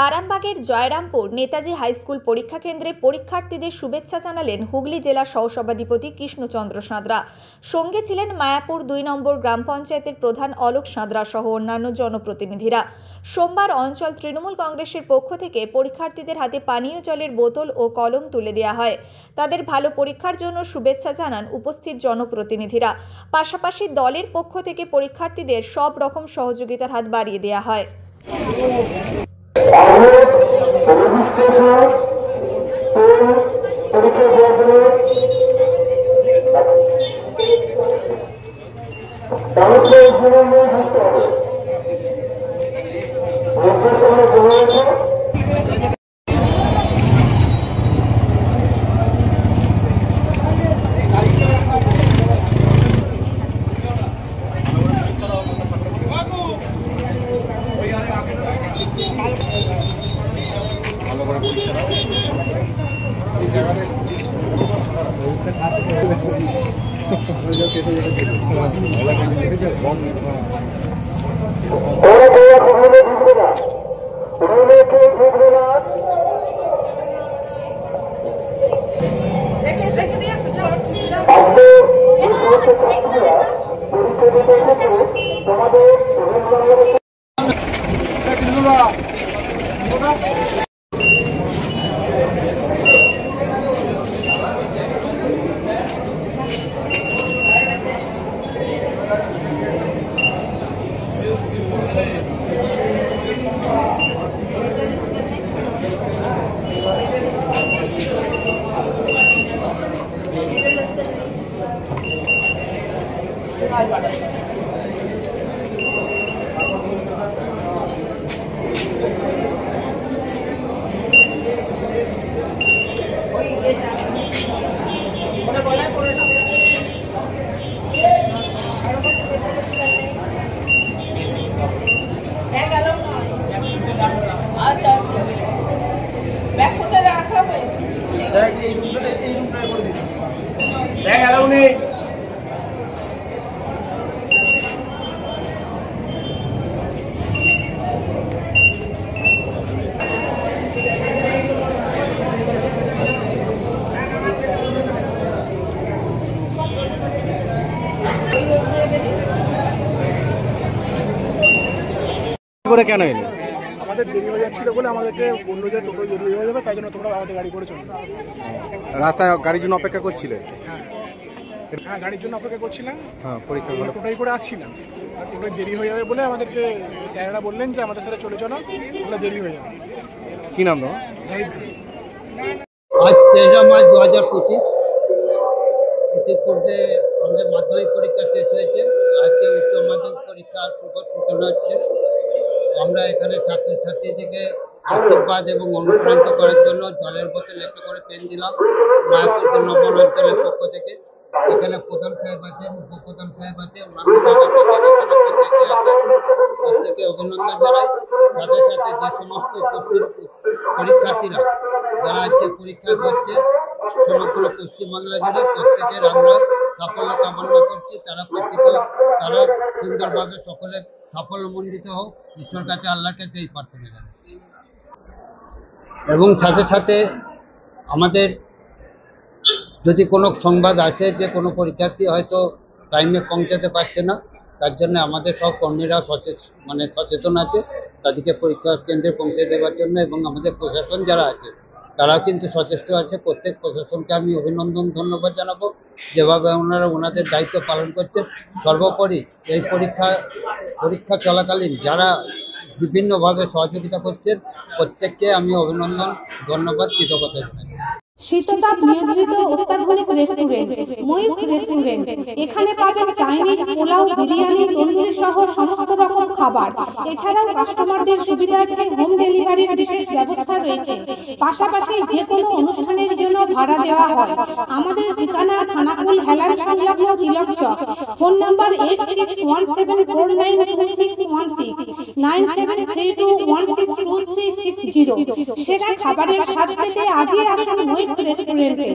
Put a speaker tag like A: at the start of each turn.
A: আরামবাগের জয়রামপুর নেতাজি হাইস্কুল পরীক্ষা কেন্দ্রে পরীক্ষার্থীদের শুভেচ্ছা জানালেন হুগলি জেলা সহসভাধিপতি কৃষ্ণচন্দ্র সাঁতরা। সঙ্গে ছিলেন মায়াপুর ২ নম্বর গ্রাম পঞ্চায়েতের প্রধান অলোক সাঁতরা সহ অন্যান্য জনপ্রতিনিধিরা। সোমবার অঞ্চল তৃণমূল কংগ্রেসের পক্ষ থেকে পরীক্ষার্থীদের হাতে পানীয় জলের বোতল ও কলম তুলে দেওয়া হয়। তাদের ভালো পরীক্ষার জন্য শুভেচ্ছা জানান উপস্থিত জনপ্রতিনিধিরা। পাশাপাশি দলের পক্ষ থেকে পরীক্ষার্থীদের সব রকম সহযোগিতার হাত বাড়িয়ে দেওয়া হয়।
B: করে কেন এলে?
C: আমাদের দেরি হয়ে যাচ্ছিল বলে আমাদেরকে বললো যে টোটো দেরি হয়ে যাবে, তাই জন্য তোমরা আমাদের গাড়ি করে চলে যাও।
B: রাস্তায় গাড়ির জন্য অপেক্ষা করছিলে?
C: হ্যাঁ, গাড়ির জন্য অপেক্ষা করছিলাম।
B: পরীক্ষা
C: টোটোই করে আসছিলাম, আর টোটোয় দেরি হয়ে যাবে বলে আমাদেরকে স্যারেরা বললেন যে আমাদের সাথে চলে চলো, ওগুলো দেরি হয়ে যাবে।
B: কি নাম তোমার?
D: আজ 13 মার্চ 2025। ইতিপূর্বে আমাদের মাধ্যমিক পরীক্ষা শেষ হয়েছে, আজকে উচ্চ মাধ্যমিক পরীক্ষার শুভ সূচনা হচ্ছে। আমরা এখানে ছাত্রছাত্রীদেরকে আশীর্বাদ এবং অনুপ্রাণিত করার জন্য জলের বোতল একটু করে পেন দিলাম মায়াপুর 2 নম্বর অঞ্চলের পক্ষ থেকে। এখানে প্রধান সাহেব আছেন, উপপ্রধান সাহেব আছে, অন্যান্য সদস্যরা প্রত্যেকে আছে, প্রত্যেকে অভিনন্দন জানাই। সাথে সাথে যে সমস্ত উপস্থিত পরীক্ষার্থীরা যারা আজকে পরীক্ষায় বসছে সমগ্র পশ্চিমবাংলা জুড়ে প্রত্যেকের আমরা সাফল্য কামনা করছি। তারা সুন্দরভাবে সকলে সাফল্যমণ্ডিত হোক, ঈশ্বর কাছে আল্লাহর কাছে এই প্রার্থনা জানাই। এবং সাথে সাথে আমাদের যদি কোনো সংবাদ আসে যে কোনো পরীক্ষার্থী হয়তো টাইমে পৌঁছাতে পারছে না, তার জন্য আমাদের সব কর্মীরা সচেতন আছে তাদেরকে পরীক্ষা কেন্দ্রে পৌঁছে দেওয়ার জন্য, এবং আমাদের প্রশাসন যারা আছে তারাও কিন্তু সচেষ্ট আছে। প্রত্যেক প্রশাসনকে আমি অভিনন্দন ধন্যবাদ জানাবো যেভাবে ওনারা ওনাদের দায়িত্ব পালন করছেন। সর্বোপরি এই পরীক্ষা চলাকালীন যারা বিভিন্নভাবে সহযোগিতা করছেন প্রত্যেককে আমি অভিনন্দন ধন্যবাদ কৃতজ্ঞতা জানাই।
E: শীততাপ নিয়ন্ত্রিত অত্যাধুনিক রেস্টুরেন্ট ময়ূখ রেস্টুরেন্ট। এখানে পাবেন চাইনিজ, পোলাও, বিরিয়ানি, তন্দুরি সহ সমস্ত রকম খাবার। এছাড়াও কাস্টমারদের সুবিধার্থে হোম ডেলিভারির বিশেষ ব্যবস্থা রয়েছে। পাশাপাশি যে কোনো অনুষ্ঠানের জন্য ভাড়া দেওয়া হয়। আমাদের ঠিকানা খানাকুল হেলান সংলগ্ন তিলক চক। Phone number 8617492616 9732162360। সেরা খাবারের স্বাদ পেতে আজই আসুন ময়ূখ রেস্টুরেন্টে।